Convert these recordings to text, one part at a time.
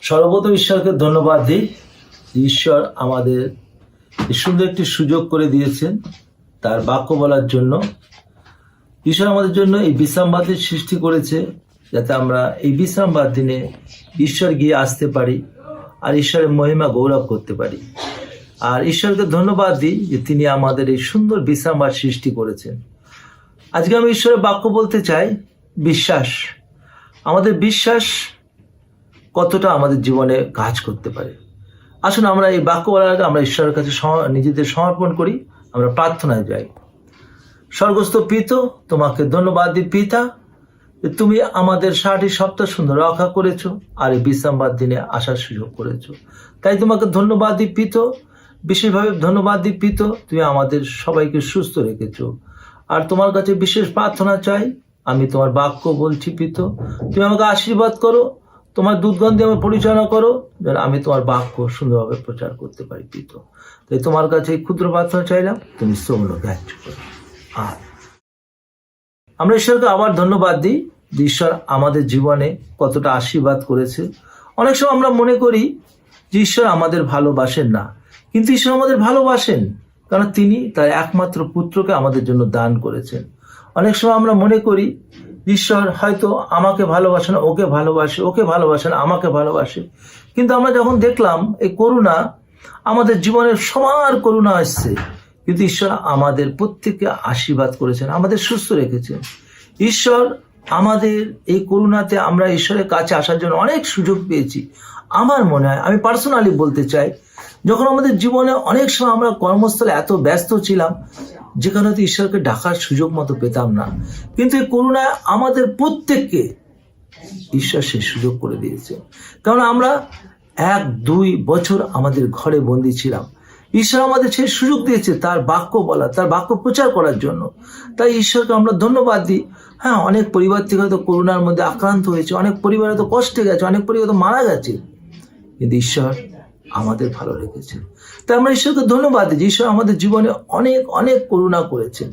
সর্বপ্রথম ঈশ্বরকে ধন্যবাদ দিই। ঈশ্বর আমাদের সুন্দর একটি সুযোগ করে দিয়েছেন তার বাক্য বলার জন্য। ঈশ্বর আমাদের জন্য এই বিশ্রামবার দিন সৃষ্টি করেছে যাতে আমরা এই বিশ্রামবার দিনে ঈশ্বর গিয়ে আসতে পারি আর ঈশ্বরের মহিমা গৌরব করতে পারি। আর ঈশ্বরকে ধন্যবাদ দিই যে তিনি আমাদের এই সুন্দর বিশ্রামবার সৃষ্টি করেছেন। আজকে আমি ঈশ্বরের বাক্য বলতে চাই বিশ্বাস। আমাদের বিশ্বাস কতটা আমাদের জীবনে কাজ করতে পারে। আসুন আমরা এই বাক্য বলার আগে আমরা ঈশ্বরের কাছে নিজেদের সমর্পণ করি, আমরা প্রার্থনায় যাই। স্বর্গস্থ পিতা, তোমাকে ধন্যবাদ দিই পিতা, তুমি আমাদের 60 সপ্তাহ সুন্দর রক্ষা করেছো আর এই বিশ্রামবার দিনে আসার সুযোগ করেছো। তাই তোমাকে ধন্যবাদ দিই পিতা, বিশেষভাবে ধন্যবাদ দিই পিতা, তুমি আমাদের সবাইকে সুস্থ রেখেছো। আর তোমার কাছে বিশেষ প্রার্থনা চাই, আমি তোমার বাক্য বলছি পিতা, তুমি আমাকে আশীর্বাদ করো, তোমার দুধগন্ধে আমার পরিচালনা করো যেন আমি তোমার বাক্য সুন্দরভাবে প্রচার করতে পারি পিতা। তাই তোমার কাছে এই ক্ষুদ্র প্রার্থনা চাইলাম, তুমি শ্রবণ গ্রাহ্য করো। আর আমরা ঈশ্বরকে আবার ধন্যবাদ দিই যে ঈশ্বর আমাদের জীবনে কতটা আশীর্বাদ করেছে। অনেক সময় আমরা মনে করি যে ঈশ্বর আমাদের ভালোবাসেন না, কিন্তু ঈশ্বর আমাদের ভালোবাসেন, কারণ তিনি তার একমাত্র পুত্রকে আমাদের জন্য দান করেছেন। অনেক সময় আমরা মনে করি ঈশ্বর হয়তো আমাকে ভালোবাসে না, ওকে ভালোবাসে, ওকে ভালোবাসে না, আমাকে ভালোবাসে। কিন্তু আমরা যখন দেখলাম এই করুণা আমাদের জীবনের সবার করুণা আসছে, কিন্তু ঈশ্বর আমাদের প্রত্যেককে আশীর্বাদ করেছেন, আমাদের সুস্থ রেখেছেন। ঈশ্বর আমাদের এই করুণাতে আমরা ঈশ্বরের কাছে আসার জন্য অনেক সুযোগ পেয়েছি। আমার মনে হয়, আমি পার্সোনালি বলতে চাই, যখন আমাদের জীবনে অনেক সময় আমরা কর্মস্থলে এত ব্যস্ত ছিলাম যেখানে হয়তো ঈশ্বরকে ডাকার সুযোগ মতো পেতাম না, কিন্তু এই করুণায় আমাদের প্রত্যেককে ঈশ্বর সে সুযোগ করে দিয়েছে। কারণ আমরা 1-2 বছর আমাদের ঘরে বন্দি ছিলাম, ঈশ্বর আমাদের সেই সুযোগ দিয়েছে তার বাক্য বলা, তার বাক্য প্রচার করার জন্য। তাই ঈশ্বরকে আমরা ধন্যবাদ দিই। হ্যাঁ, অনেক পরিবার থেকে হয়তো করোনার মধ্যে আক্রান্ত হয়েছে, অনেক পরিবার হয়তো কষ্টে গেছে, অনেক পরিবার হয়তো মারা গেছে, কিন্তু ঈশ্বর আমাদের ভালো রেখেছে। তাই আমরা ঈশ্বরকে ধন্যবাদ দিই যে ঈশ্বর আমাদের জীবনে অনেক অনেক করুণা করেছেন,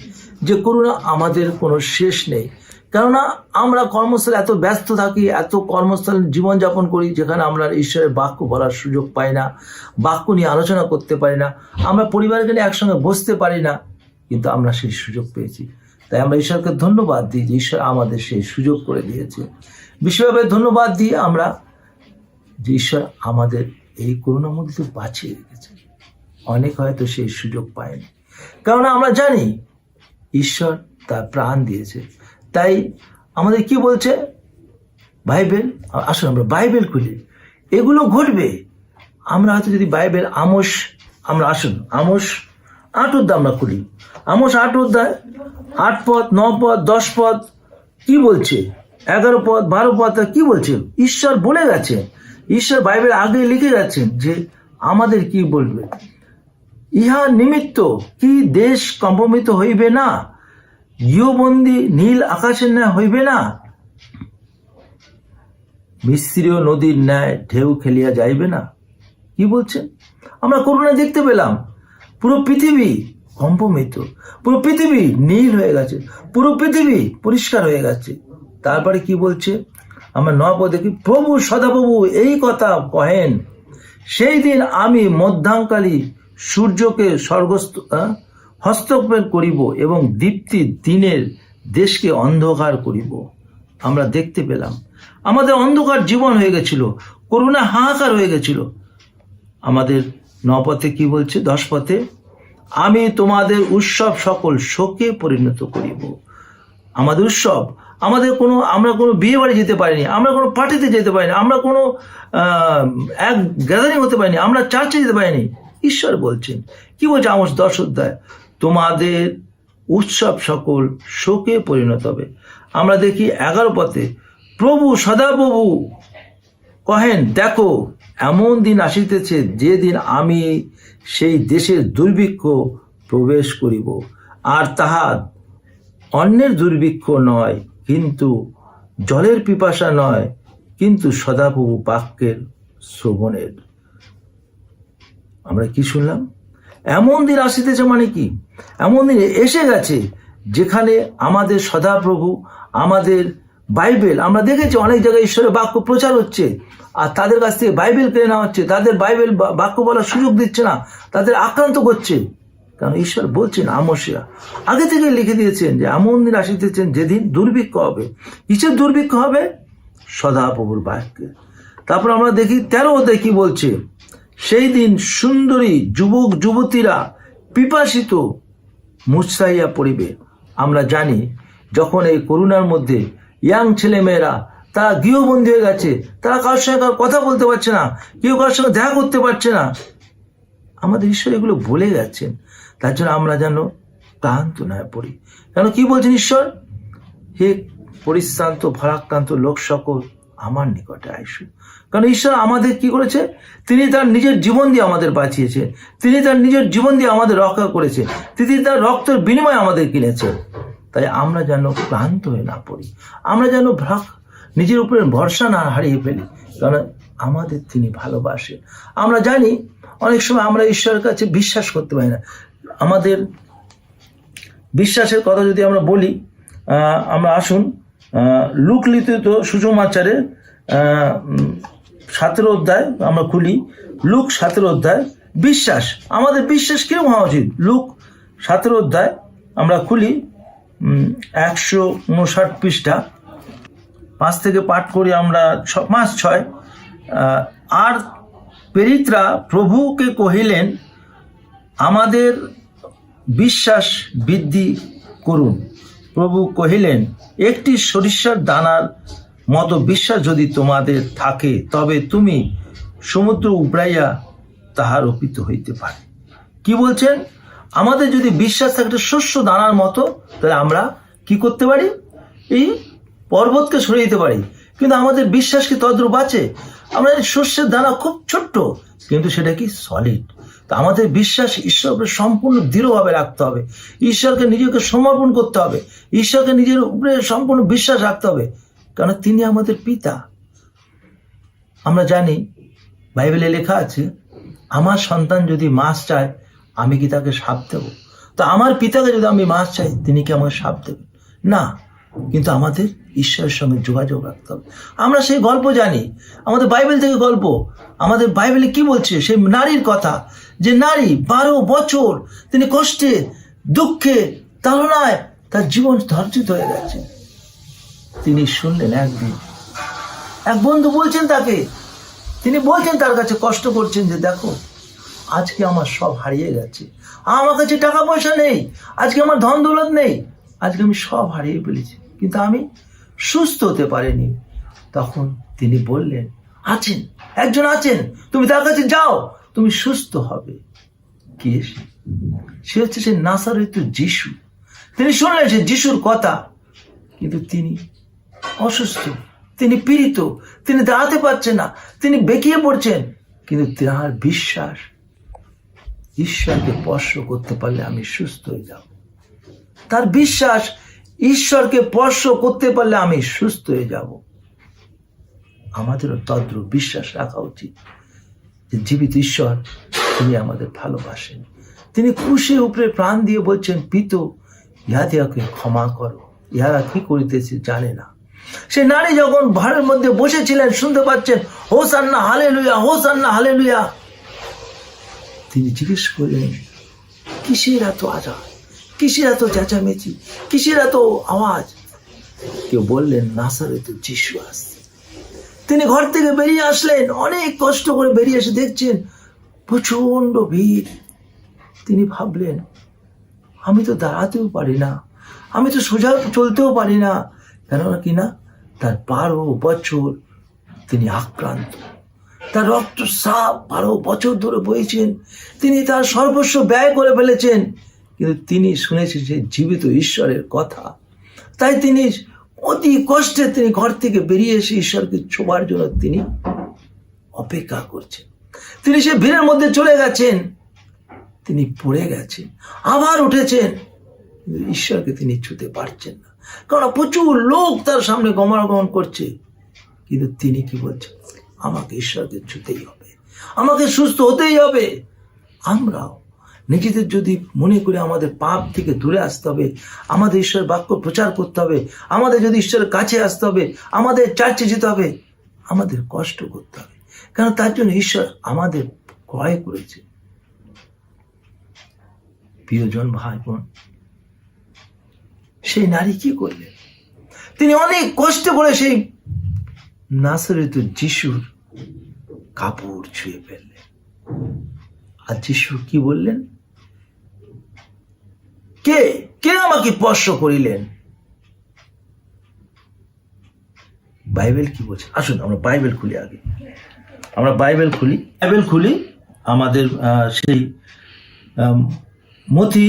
যে করুণা আমাদের কোনো শেষ নেই। কেননা আমরা কর্মস্থলে এত ব্যস্ত থাকি, এত কর্মস্থলে জীবনযাপন করি যেখানে আমরা ঈশ্বরের বাক্য বলার সুযোগ পাই না, বাক্য নিয়ে আলোচনা করতে পারি না, আমরা পরিবারকে নিয়ে একসঙ্গে বসতে পারি না, কিন্তু আমরা সেই সুযোগ পেয়েছি। তাই আমরা ঈশ্বরকে ধন্যবাদ দিই যে ঈশ্বর আমাদের সেই সুযোগ করে দিয়েছে। বিশেষভাবে ধন্যবাদ দিই আমরা যে ঈশ্বর আমাদের এই করোনার মধ্যে বাঁচিয়ে রেখেছে। অনেক হয়তো সেই সুযোগ পায়নি, কারণ আমরা জানি ঈশ্বর তার প্রাণ দিয়েছে। তাই আমাদের কি বলছে বাইবেল? আসুন আমরা বাইবেল খুলি, এগুলো ঘটবে। আমরা হয়তো যদি বাইবেল আমরা আসুন আমোস 8 অধ্যায় আমরা খুলি। আমোস 8 অধ্যায় 8 পদ, 9 পদ, 10 পদ কি বলছে, 11 পদ, 12 পদ কি বলছে? ঈশ্বর বলে গেছে, ঈশ্বর বাইবেল আগে লিখে গেছেন যে আমাদের কি বলবে। ইহা নিমিত্ত কি দেশ কম্পমিত হইবে না, গৃহবন্দী নীল আকাশের ন্যায় হইবে না। মিস্ত্রীয় নদীর ন্যায় ঢেউ খেলিয়া যাইবে না। কি বলছেন? আমরা করুণা দেখতে পেলাম, পুরো পৃথিবী কম্পমিত, পুরো পৃথিবী নীল হয়ে গেছে, পুরো পৃথিবী পরিষ্কার হয়ে গেছে। তারপরে কি বলছে? আমরা 9 পদে দেখি, প্রভু সদাপ্রভু এই কথা কহেন, সেই দিন আমি মধ্যাহ্নকালী সূর্যকে হস্তক্ষেপ করিব এবং দীপ্তি দিনের দেশকে অন্ধকার করিব। আমরা দেখতে পেলাম আমাদের অন্ধকার জীবন হয়ে গেছিল, করুণা হাহাকার হয়ে গেছিল। আমাদের 9 পথে কি বলছে? 10 পথে, আমি তোমাদের উৎসব সকল শোকে পরিণত করিব। আমাদের উৎসব, আমরা কোনো বিয়ে বাড়ি যেতে পারিনি, আমরা কোনো পার্টিতে যেতে পারিনি, আমরা কোনো এক গ্যাদারিং হতে পারিনি, আমরা চার্চে যেতে পারিনি। ঈশ্বর বলছেন, কি বলছে আমোস 10 অধ্যায়? তোমাদের উৎসব সকল শোকে পরিণত হবে। আমরা দেখি 11 পথে, প্রভু সদাপ্রভু কহেন, দেখো এমন দিন আসিতেছে যেদিন আমি সেই দেশের দুর্ভিক্ষ প্রবেশ করিব, আর তাহা অন্যের দুর্ভিক্ষ নয়, কিন্তু জলের পিপাসা নয়, কিন্তু সদাপ্রভু বাক্যের শ্রবণের। আমরা কি শুনলাম? এমন দিন আসিতেছে মানে কি? এমন দিন এসে গেছে যেখানে আমাদের সদাপ্রভু, আমাদের বাইবেল, আমরা দেখেছি অনেক জায়গায় ঈশ্বরের বাক্য প্রচার হচ্ছে, আর তাদের কাছ থেকে বাইবেল কিনে নেওয়া হচ্ছে, তাদের বাইবেল বাক্য বলার সুযোগ দিচ্ছে না, তাদের আক্রান্ত করছে। কারণ ঈশ্বর বলছেন, আমোসিয়া আগে থেকে লিখে দিয়েছেন যে এমন দিন আসিতেছেন যেদিন দুর্ভিক্ষ হবে। কিসের দুর্ভিক্ষ হবে? সদাপ্রভুর বাক্যে। তারপর আমরা দেখি 13 অধ্যায় কি বলছে? সেই দিন সুন্দরী যুবক যুবতীরা পিপাসিত মুছাইয়া পড়িবে। আমরা জানি যখন এই করোনার মধ্যে ইয়াং ছেলেমেয়েরা তারা গৃহবন্দী হয়ে গেছে, তারা কারোর সঙ্গে কথা বলতে পারছে না, কেউ কারোর সঙ্গে দেখা করতে পারছে না। আমাদের ঈশ্বর এগুলো বলে গেছেন, তার জন্য আমরা যেন ক্লান্ত না পড়ি। কেন কি বলছেন ঈশ্বর? হে পরিশ্রান্ত ভারাক্রান্ত লোক সকল আমার নিকটে আইসু। কারণ ঈশ্বর আমাদের কি করেছে? তিনি তার নিজের জীবন দিয়ে আমাদের বাঁচিয়েছে, তিনি তার নিজের জীবন দিয়ে আমাদের রক্ষা করেছে, তিনি তার রক্তের বিনিময়ে আমাদের কিনেছে। তাই আমরা যেন ক্লান্ত হয়ে না পড়ি, আমরা যেন নিজের উপরে ভরসা না হারিয়ে ফেলি, কারণ আমাদের তিনি ভালোবাসেন। আমরা জানি অনেক সময় আমরা ঈশ্বরের কাছে বিশ্বাস করতে পারি না। আমাদের বিশ্বাসের কথা যদি আমরা বলি, আমরা আসুন লুক লিখিত সুসমাচারের 17 অধ্যায় আমরা খুলি। লুক 17 অধ্যায়, বিশ্বাস, আমাদের বিশ্বাস কিরকম হওয়া উচিত? লুক 17 অধ্যায় আমরা খুলি, 159 পৃষ্ঠা, 5 থেকে পাঠ করি আমরা। 5:6, আর প্রেরিতরা প্রভুকে কহিলেন, আমাদের বিশ্বাস বৃদ্ধি করুন। প্রভু কহিলেন, একটি সরিষার দানার মতো বিশ্বাস যদি তোমাদের থাকে, তবে তুমি সমুদ্র উপড়াইয়া তাহার অর্পিত হইতে পারে। কি বলছেন? আমাদের যদি বিশ্বাস থাকে একটা শস্য দানার মতো, তাহলে আমরা কি করতে পারি? এই পর্বতকে সরিয়ে দিতে পারি। কিন্তু আমাদের বিশ্বাস কি তদ্রূপ আছে? আমরা শস্যের দানা খুব ছোট্ট, কিন্তু সেটা কি সলিড। তা আমাদের বিশ্বাস ঈশ্বরকে সম্পূর্ণ দৃঢ়ভাবে রাখতে হবে, ঈশ্বরকে নিজেকে সমর্পণ করতে হবে, ঈশ্বরকে নিজের উপরে সম্পূর্ণ বিশ্বাস রাখতে হবে, কারণ তিনি আমাদের পিতা। আমরা জানি বাইবেলে লেখা আছে, আমার সন্তান যদি মাছ চায়, আমি কি তাকে সাপ দেব? তো আমার পিতাকে যদি আমি মাছ চাই, তিনি কি আমাকে সাপ দেবেন? না। কিন্তু আমাদের ঈশ্বরের সঙ্গে যোগাযোগ রাখতে হবে। আমরা সেই গল্প জানি, আমাদের বাইবেল থেকে গল্প। আমাদের বাইবেলে কি বলছে? সেই নারীর কথা, যে নারী 12 বছর তিনি কষ্টে দুঃখে তাড়নায় তার জীবন ধর্ষিত হয়ে গেছে। তিনি শুনলেন একদিন এক বন্ধু বলছেন তাকে, তিনি বলছেন তার কাছে, কষ্ট করছেন যে দেখো আজকে আমার সব হারিয়ে গেছে, আমার কাছে টাকা পয়সা নেই, আজকে আমার ধন দৌলত নেই, আজকে আমি সব হারিয়ে ফেলেছি, কিন্তু আমি সুস্থ হতে পারিনি। তখন তিনি বললেন, আছেন, একজন আছেন, তুমি তার কাছে যাও, তুমি সুস্থ হবে। কে সে? হচ্ছে সে নাসারেত যিশু। তিনি শুনলেন সে যিশুর কথা, কিন্তু তিনি অসুস্থ, তিনি পীড়িত, তিনি দাঁড়াতে পারছেন না, তিনি বেঁকিয়ে পড়ছেন, কিন্তু তার বিশ্বাস ঈশ্বরকে স্পর্শ করতে পারলে আমি সুস্থ হয়ে যাব। তার বিশ্বাস ঈশ্বরকে স্পর্শ করতে পারলে আমি সুস্থ হয়ে যাব। আমাদেরও তদ্রূপ বিশ্বাস রাখা উচিত যে জীবিত ঈশ্বর তিনি আমাদের ভালোবাসেন। তিনি ক্রুশের উপরে প্রাণ দিয়ে বলছেন, পিতা ইহাদিওকে ক্ষমা করো, ইহারা কি করিতেছে জানে না। সে নারী যখন ঘরের মধ্যে বসেছিলেন, শুনতে পাচ্ছেন হোসান্না হালেলুয়া, হোসান্না হালেলুয়া, তিনি জিজ্ঞেস করলেন, কিসের এত আওয়াজ, কিসের এত চেঁচামেচি, কিসের এত আওয়াজ? কেউ বললেন, নাসারেতে যিশু আসছে। তিনি ঘর থেকে বেরিয়ে আসলেন, অনেক কষ্ট করে বেরিয়ে এসে দেখছেন প্রচন্ড ভিড়। তিনি ভাবলেন, আমি তো দাঁড়াতেও পারি না, আমি তো সোজা চলতেও পারি না, কেননা কিনা তার 12 বছর তিনি আক্রান্ত, তার রক্তস্রাব 12 বছর ধরে বইছেন, তিনি তার সর্বস্ব ব্যয় করে ফেলেছেন, কিন্তু তিনি শুনেছেন যে জীবিত ঈশ্বরের কথা। তাই তিনি অতি কষ্টে তিনি ঘর থেকে বেরিয়ে এসে ঈশ্বরকে ছোঁয়ার জন্য তিনি অপেক্ষা করছেন। তিনি সে ভিড়ের মধ্যে চলে গেছেন, তিনি পড়ে গেছেন, আবার উঠেছেন, কিন্তু ঈশ্বরকে তিনি ছুঁতে পারছেন না, কারণ প্রচুর লোক তার সামনে গমনাগমন করছে। কিন্তু তিনি কি বলছেন, আমাকে ঈশ্বরকে ছুঁতেই হবে, আমাকে সুস্থ হতেই হবে। আমরাও নিজেদের যদি মনে করি আমাদের পাপ থেকে দূরে আসতে হবে, আমাদের ঈশ্বরের বাক্য প্রচার করতে হবে, আমাদের যদি ঈশ্বরের কাছে আসতে হবে, আমাদের চার্চে যেতে হবে, আমাদের কষ্ট করতে হবে, কারণ তার জন্য ঈশ্বর আমাদের ক্রয় করেছে। প্রিয়জন ভাই বোন, সেই নারী কি করলেন? তিনি অনেক কষ্ট করে সেই নাসরেত যিশুর কাপড় ছুঁয়ে ফেললেন। আর যিশু কি বললেন, কে কে আমাকে স্পর্শ করিলেন? বাইবেল কি বলছে? আসুন আমরা বাইবেল খুলি, আগে আমরা বাইবেল খুলি আমাদের সেই মথি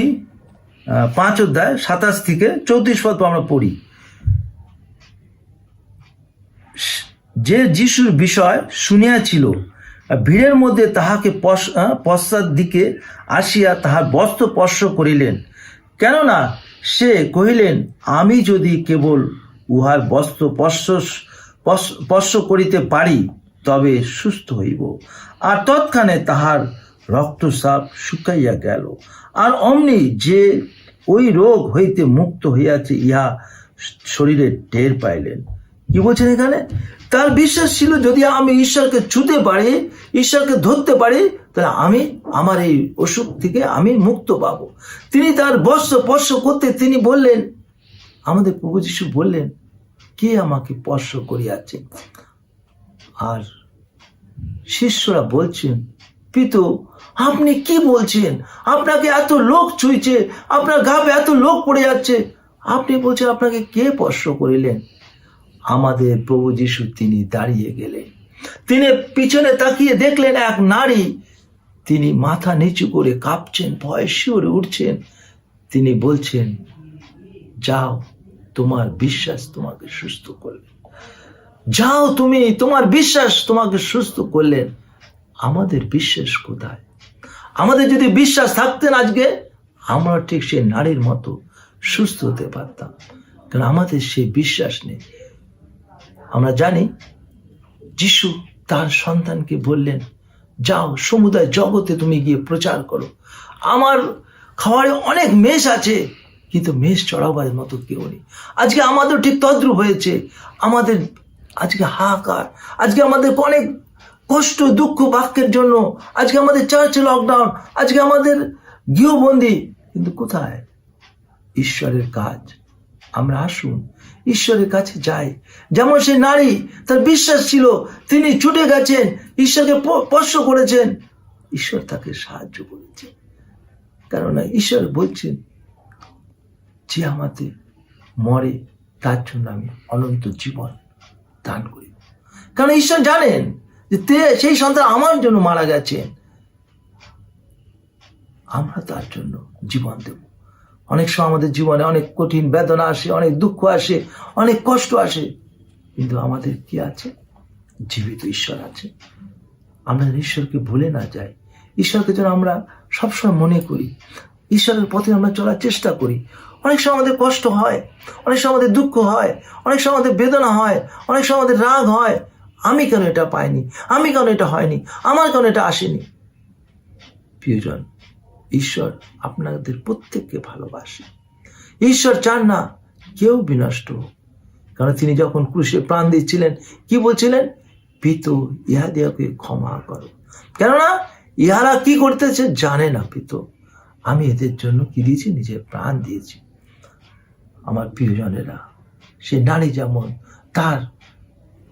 5 অধ্যায় 27 থেকে 34 পদ আমরা পড়ি। যে যিশুর বিষয় শুনিয়াছিল, ভিড়ের মধ্যে তাহাকে পশ্চাৎ দিকে আসিয়া তাহার বস্ত্র স্পর্শ করিলেন, কেননা সে কহিলেন, আমি যদি কেবল উহার বস্ত্র স্পর্শ করিতে পারি তবে সুস্থ হইব। আর তৎক্ষণে তাহার রক্তস্রাব শুকাইয়া গেল, আর অমনি যে ওই রোগ হইতে মুক্ত হইয়াছে ইহা শরীরে টের পাইলেন। কি বলছেন এখানে? তার বিশ্বাস ছিল, যদি আমি ঈশ্বরকে ছুঁতে পারি, ঈশ্বরকে ধরতে পারি, তাহলে আমি আমার এই অসুখ থেকে আমি মুক্ত পাবো। তিনি তার বস্ত্র স্পর্শ করতে তিনি বললেন, আমাদের প্রভু যিশু বললেন, কে আমাকে স্পর্শ করিয়াছে? আর শিষ্যরা বলছেন, পিতা আপনি কি বলছেন? আপনাকে এত লোক ছুঁইছে, আপনার গায়ে এত লোক পড়ে যাচ্ছে, আপনি বলছেন আপনাকে কে স্পর্শ করিলেন? আমাদের প্রভু যিশু তিনি দাঁড়িয়ে গেলেন, তিনি পিছনে তাকিয়ে দেখলেন এক নারী, তিনি মাথা নিচু করে কাঁপছেন, ভয়ে শিউরে উঠছেন। তিনি বলছেন, যাও, তোমার বিশ্বাস তোমাকে সুস্থ করলেন, যাও, তোমার বিশ্বাস তোমাকে সুস্থ করলেন। আমাদের বিশ্বাস কোথায়? আমাদের যদি বিশ্বাস থাকতেন, আজকে আমরা ঠিক সেই নারীর মতো সুস্থ হতে পারতাম, কারণ আমাদের সেই বিশ্বাস নেই। আমরা জানি যিশু তার সন্তানকে বললেন, যাও সমুদায় জগতে তুমি গিয়ে প্রচার করো। আমার খাওয়ারে অনেক মেষ আছে, কিন্তু মেষ চড়াবার মতো কেউ নেই। আজকে আমাদের ঠিক তদ্রূপ হয়েছে। আমাদের আজকে হাহাকার, আজকে আমাদের অনেক কষ্ট দুঃখ বাক্যের জন্য, আজকে আমাদের চার্চে লকডাউন, আজকে আমাদের গৃহবন্দী, কিন্তু কোথায় ঈশ্বরের কাজ? আমরা আসুন ঈশ্বরের কাছে যাই। যেমন সে নারী, তার বিশ্বাস ছিল, তিনি ছুটে গেছেন, ঈশ্বরকে স্পর্শ করেছেন, ঈশ্বর তাকে সাহায্য করেছেন। কেননা ঈশ্বর বলছেন, যে আমাদের মরে তার জন্য আমি অনন্ত জীবন দান করি। কারণ ঈশ্বর জানেন যে সেই সন্তান আমার জন্য মারা গেছেন, আমরা তার জন্য জীবন দেব। অনেক সময় আমাদের জীবনে অনেক কঠিন বেদনা আসে, অনেক দুঃখ আসে, অনেক কষ্ট আসে, কিন্তু আমাদের কি আছে? জীবিত ঈশ্বর আছে। আমরা ঈশ্বরকে ভুলে না যাই, ঈশ্বরকে যেন আমরা সবসময় মনে করি, ঈশ্বরের পথে আমরা চলার চেষ্টা করি। অনেক সময় আমাদের কষ্ট হয়, অনেক সময় আমাদের দুঃখ হয়, অনেক সময় আমাদের বেদনা হয়, অনেক সময় আমাদের রাগ হয়। আমি কেন এটা পাইনি, আমি কেন এটা হয়নি, আমার কেন এটা আসেনি। প্রিয়জন, ঈশ্বর আপনাদের প্রত্যেককে ভালোবাসে। ঈশ্বর চান না কেউ বিনষ্ট হোক। কারণ তিনি যখন ক্রুশে প্রাণ দিচ্ছিলেন কি বলছিলেন? পিতু, ইহাদিওকে ক্ষমা করো, কেননা ইহারা কি করতেছে জানে না। পিতু, আমি এদের জন্য কি দিয়েছি? নিজের প্রাণ দিয়েছি। আমার প্রিয়জনেরা, সে নারী যেমন তার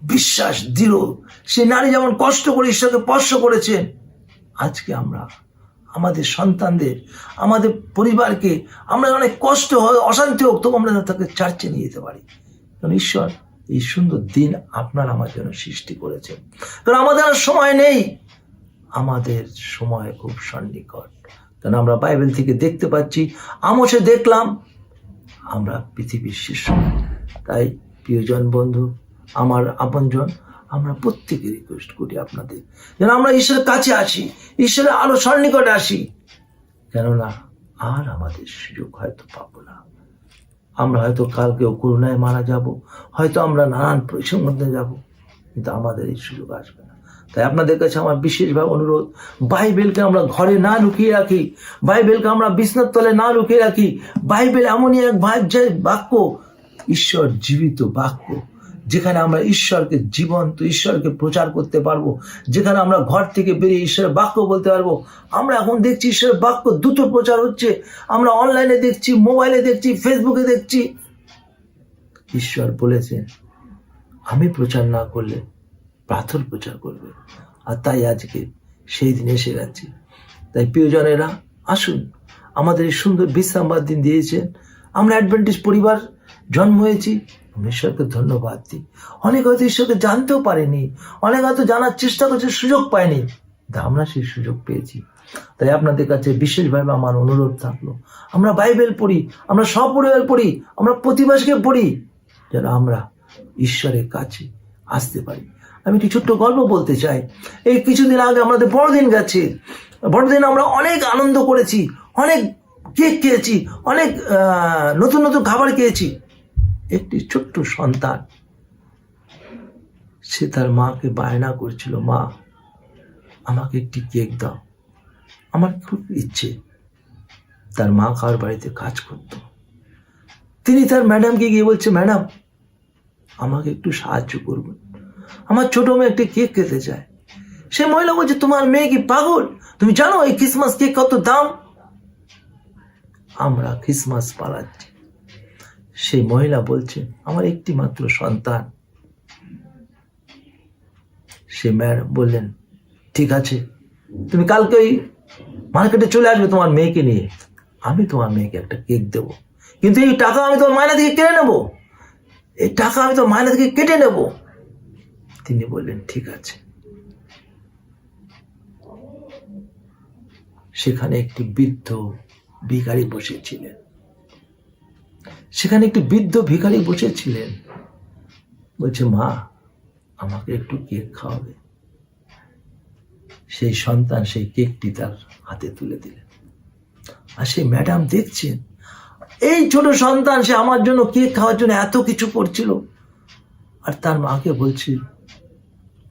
বিশ্বাস দিল, সে নারী যেমন কষ্ট করে ঈশ্বরকে স্পর্শ করেছেন, আজকে আমরা আমাদের সন্তানদের, আমাদের পরিবারকে, আমরা অনেক কষ্ট হয়, অশান্তি হোক, তবু আমরা তাকে চার্চে নিয়ে যেতে পারি। কারণ ঈশ্বর এই সুন্দর দিন আপনার আমার জন্য সৃষ্টি করেছেন। কারণ আমাদের আর সময় নেই, আমাদের সময় খুব সন্নিকট। কারণ আমরা বাইবেল থেকে দেখতে পাচ্ছি, আমোসে দেখলাম আমরা পৃথিবীর শীর্ষ। তাই প্রিয়জন বন্ধু, আমার আপনজন, আমরা প্রত্যেকে রিকোয়েস্ট করি আপনাদের যেন আমরা ঈশ্বরের কাছে আসি, ঈশ্বরের আরো সন্নিকটে আসি। কেননা আর আমাদের সুযোগ হয়তো পাবো না। আমরা হয়তো কালকেও করোনায় মারা যাব, হয়তো আমরা নানান পরিশ্রমের মধ্যে যাব, কিন্তু আমাদের এই সুযোগ আসবে না। তাই আপনাদের কাছে আমার বিশেষভাবে অনুরোধ, বাইবেলকে আমরা ঘরে না লুকিয়ে রাখি, বাইবেলকে আমরা বিছনার তলে না লুকিয়ে রাখি। বাইবেল এমনই এক বাক্য, ঈশ্বর জীবিত বাক্য, যেখানে আমরা ঈশ্বরকে জীবন্ত, ঈশ্বরকে প্রচার করতে পারবো, যেখানে আমরা ঘর থেকে বেরিয়ে ঈশ্বরের বাক্য বলতে পারবো। আমরা এখন দেখছি ঈশ্বরের বাক্য দ্রুত প্রচার হচ্ছে, আমরা অনলাইনে দেখছি, মোবাইলে দেখছি, ফেসবুকে দেখছি। ঈশ্বর বলেছেন, আমি প্রচার না করলে পাথর প্রচার করবে। আর তাই আজকে সেই দিন এসে গেছে। তাই প্রিয়জনেরা, আসুন, আমাদের এই সুন্দর বিশ্রামবার দিন দিয়েছেন। আমরা অ্যাডভেন্টিস পরিবার জন্ম হয়েছি, ঈশ্বরকে ধন্যবাদ দিই। অনেক হয়তো ঈশ্বরকে জানতেও পারেনি, অনেক হয়তো জানার চেষ্টা করছে, সুযোগ পায়নি, আমরা সেই সুযোগ পেয়েছি। তাই আপনাদের কাছে বিশেষভাবে আমার অনুরোধ থাকলো, আমরা বাইবেল পড়ি, আমরা সপরিবার পড়ি, আমরা প্রতিবাসকে পড়ি, যেন আমরা ঈশ্বরের কাছে আসতে পারি। আমি একটি ছোট্ট গল্প বলতে চাই। এই কিছুদিন আগে আমাদের বড়দিন গেছে। বড়দিন আমরা অনেক আনন্দ করেছি, অনেক কেক খেয়েছি, অনেক নতুন নতুন খাবার খেয়েছি। একটি ছোট্ট সন্তান, সে তার মাকে বায়না করছিল, মা আমাকে একটি কেক দাও। আমার খুব ইচ্ছে। তার মা কার বাড়িতে কাজ করত। তিনি তার ম্যাডামকে গিয়ে বলছে, ম্যাডাম আমাকে একটু সাহায্য করবেন, আমার ছোট মেয়ে একটি কেক খেতে চায়। সে মহিলা বলছে, তোমার মেয়ে কি পাগল? তুমি জানো এই ক্রিসমাস কেক কত দাম? আমরা ক্রিসমাস পালাচ্ছি। সেই মহিলা বলছে, আমার একটি মাত্র সন্তান। সে ম্যাডাম বললেন, ঠিক আছে, তুমি কালকে ওই মার্কেটে চলে আসবে তোমার মেয়েকে নিয়ে, আমি তোমার মেয়েকে একটা কেক দেব, কিন্তু এই টাকা আমি তোমার মায়না থেকে কেটে নেব, এই টাকা আমি তোমার মায়না থেকে কেটে নেব। তিনি বললেন, ঠিক আছে। সেখানে একটি বৃদ্ধ ভিখারি বসেছিলেন। বলছে, মা আমাকে একটু কেক খাওয়াবে। সেই সন্তান সেই কেকটি তার হাতে তুলে দিলেন। আর সেই ম্যাডাম দেখছেন, এই ছোট সন্তান, সে আমার জন্য কেক খাওয়ার জন্য এত কিছু করছিল, আর তার মাকে বলছে,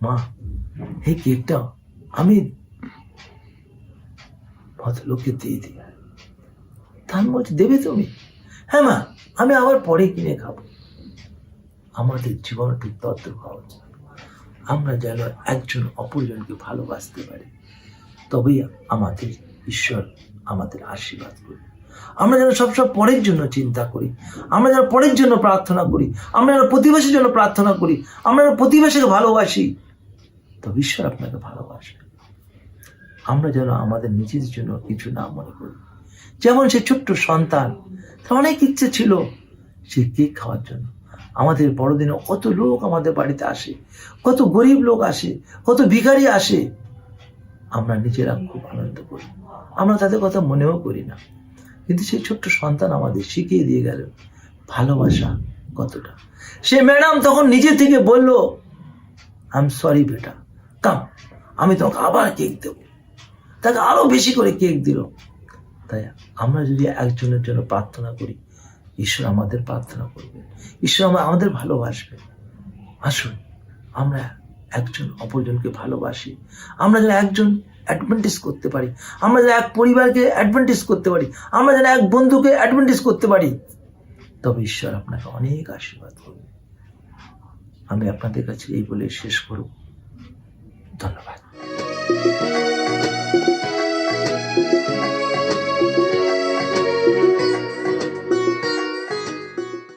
মা এই কেকটা আমি ভদ্রলোককে দিয়ে দিই। তার বলছে, দেবে তুমি? হ্যাঁ মা, আমি আবার পরে কিনে খাবো। আমাদের জীবন ঠিক তত্ত্ব হওয়া উচিত। আমরা যেন একজন অপরজনকে ভালোবাসতে পারি, তবেই আমাদের ঈশ্বর আমাদের আশীর্বাদ করবে। আমরা যেন সবসময় পরের জন্য চিন্তা করি, আমরা যেন পরের জন্য প্রার্থনা করি, আমরা যেন প্রতিবেশীর জন্য প্রার্থনা করি, আমরা যেন প্রতিবেশীকে ভালোবাসি, তবে ঈশ্বর আপনাকে ভালোবাসবে। আমরা যেন আমাদের নিজেদের জন্য কিছু না মনে করি। যেমন সে ছোট্ট সন্তান, তার অনেক ইচ্ছে ছিল সে কেক খাওয়ার জন্য। আমাদের বড়দিনে কত লোক আমাদের বাড়িতে আসে, কত গরিব লোক আসে, কত ভিখারি আসে, আমরা নিজেরা খুব আনন্দ করি, আমরা তাদের কথা মনেও করি না। কিন্তু সেই ছোট্ট সন্তান আমাদের শিখিয়ে দিয়ে গেল ভালোবাসা কতটা। সে ম্যাডাম তখন নিজে থেকে বলল, আই এম সরি বেটা, কাম, আমি তোমাকে আবার কেক দেবো। তাকে আরো বেশি করে কেক দিল। তাই আমরা যদি একজনের জন্য প্রার্থনা করি, ঈশ্বর আমাদের প্রার্থনা করবে, ঈশ্বর আমাদের ভালোবাসবে। আসুন আমরা একজন অপরজনকে ভালোবাসি, আমরা যেন একজন অ্যাডভান্টেজ করতে পারি, আমরা যেন এক পরিবারকে অ্যাডভান্টেজ করতে পারি, আমরা যেন এক বন্ধুকে অ্যাডভান্টেজ করতে পারি, তবে ঈশ্বর আপনাকে অনেক আশীর্বাদ করবে। আমি আপনাদের কাছে এই বলে শেষ করব। ধন্যবাদ।